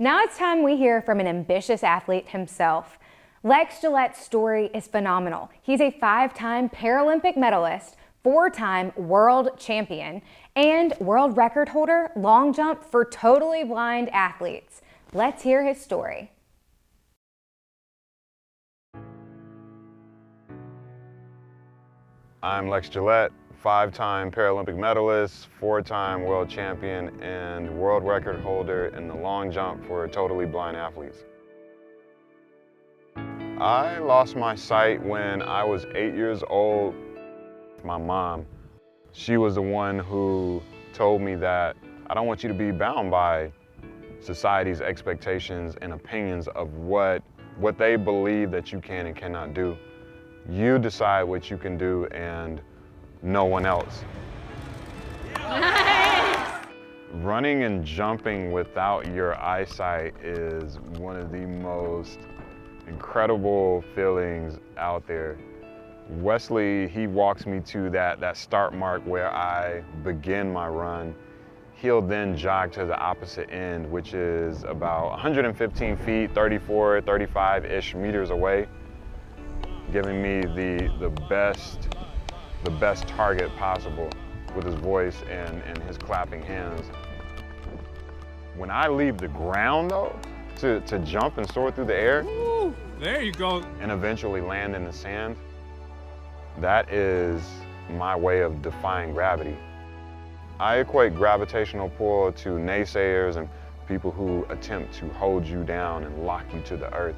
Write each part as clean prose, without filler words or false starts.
Now it's time we hear from an ambitious athlete himself. Lex Gillette's story is phenomenal. He's a 5-time Paralympic medalist, 4-time world champion, and world record holder long jump for totally blind athletes. Let's hear his story. I'm Lex Gillette, 5-time Paralympic medalist, 4-time world champion, and world record holder in the long jump for totally blind athletes. I lost my sight when I was 8 years old. My mom, she was the one who told me that I don't want you to be bound by society's expectations and opinions of what they believe that you can and cannot do. You decide what you can do and no one else. Nice. Running and jumping without your eyesight is one of the most incredible feelings out there. Wesley, he walks me to that start mark where I begin my run. He'll then jog to the opposite end, which is about 115 feet, 34, 35-ish meters away, giving me the best target possible with his voice and his clapping hands. When I leave the ground though, to jump and soar through the air, ooh, there you go, and eventually land in the sand, that is my way of defying gravity. I equate gravitational pull to naysayers and people who attempt to hold you down and lock you to the earth.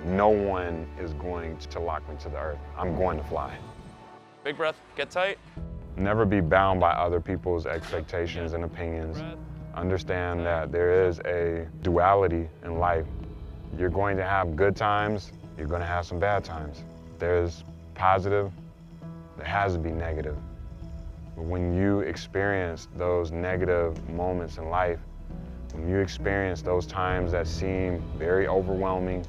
No one is going to lock me to the earth. I'm going to fly. Big breath, get tight. Never be bound by other people's expectations and opinions. Understand that there is a duality in life. You're going to have good times, you're going to have some bad times. There's positive, there has to be negative. But when you experience those negative moments in life, when you experience those times that seem very overwhelming,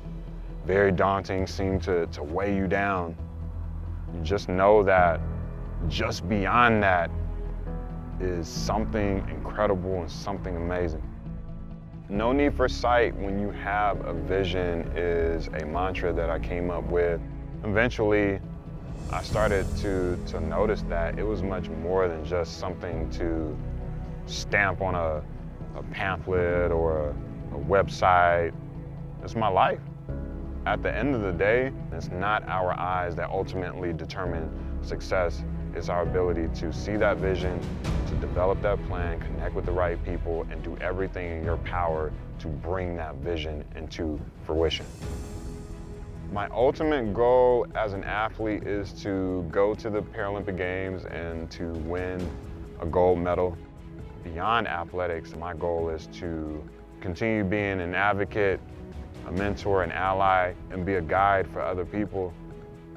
very daunting, seem to weigh you down, you just know that just beyond that is something incredible and something amazing. No need for sight when you have a vision is a mantra that I came up with. Eventually, I started to notice that it was much more than just something to stamp on a pamphlet or a website. It's my life. At the end of the day, it's not our eyes that ultimately determine success. It's our ability to see that vision, to develop that plan, connect with the right people, and do everything in your power to bring that vision into fruition. My ultimate goal as an athlete is to go to the Paralympic Games and to win a gold medal. Beyond athletics, my goal is to continue being an advocate, a mentor, an ally, and be a guide for other people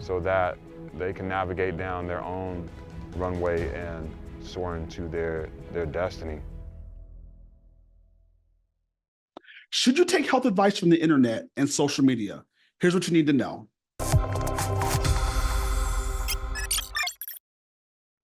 so that they can navigate down their own runway and soar into their destiny. Should you take health advice from the internet and social media? Here's what you need to know.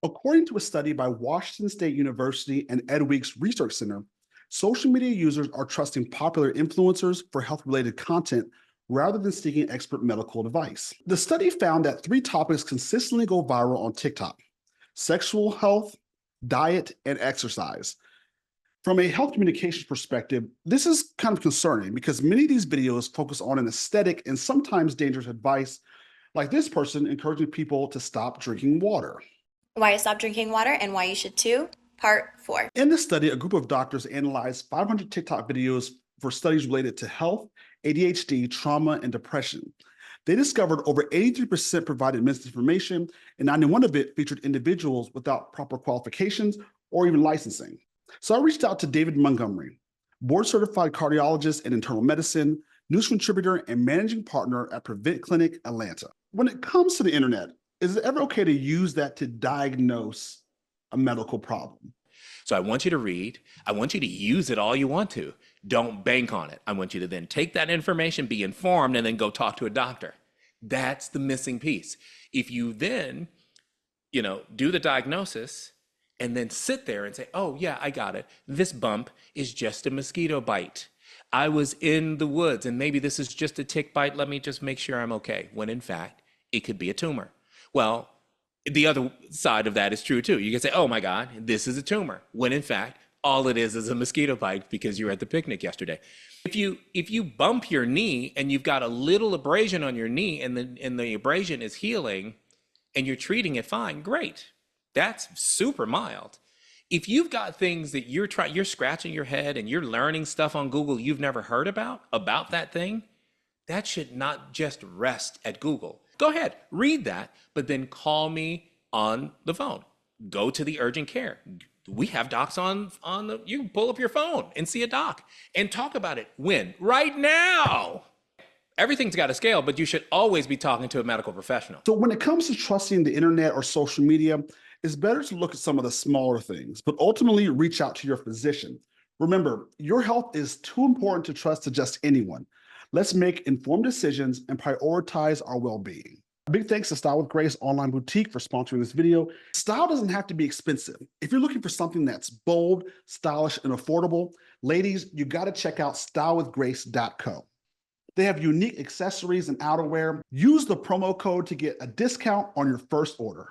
According to a study by Washington State University and Ed Weeks Research Center, social media users are trusting popular influencers for health-related content rather than seeking expert medical advice. The study found that 3 topics consistently go viral on TikTok: sexual health, diet, and exercise. From a health communications perspective, this is kind of concerning because many of these videos focus on an aesthetic and sometimes dangerous advice, like this person encouraging people to stop drinking water. Why you stop drinking water and why you should too, part 4. In this study, a group of doctors analyzed 500 TikTok videos for studies related to health, ADHD, trauma, and depression. They discovered over 83% provided misinformation, and 91% of it featured individuals without proper qualifications or even licensing. So I reached out to David Montgomery, board-certified cardiologist in internal medicine, news contributor, and managing partner at Prevent Clinic Atlanta. When it comes to the internet, is it ever okay to use that to diagnose a medical problem? So I want you to read. I want you to use it all you want to. Don't bank on it. I want you to then take that information, be informed, and then go talk to a doctor. That's the missing piece. If you then, do the diagnosis and then sit there and say, oh yeah, I got it. This bump is just a mosquito bite. I was in the woods and maybe this is just a tick bite. Let me just make sure I'm okay. When in fact, it could be a tumor. Well, the other side of that is true too. You can say, oh my God, this is a tumor. When in fact, all it is a mosquito bite because you were at the picnic yesterday. If you bump your knee and you've got a little abrasion on your knee and the abrasion is healing and you're treating it fine, great. That's super mild. If you've got things that you're scratching your head and you're learning stuff on Google you've never heard about that thing, that should not just rest at Google. Go ahead, read that, but then call me on the phone. Go to the urgent care. We have docs you can pull up your phone and see a doc and talk about it. When? Right now. Everything's got a scale, but you should always be talking to a medical professional. So when it comes to trusting the internet or social media, it's better to look at some of the smaller things, but ultimately reach out to your physician. Remember, your health is too important to trust to just anyone. Let's make informed decisions and prioritize our well-being. Big thanks to Style with Grace Online Boutique for sponsoring this video. Style doesn't have to be expensive. If you're looking for something that's bold, stylish, and affordable, ladies, you got to check out stylewithgrace.co. They have unique accessories and outerwear. Use the promo code to get a discount on your first order.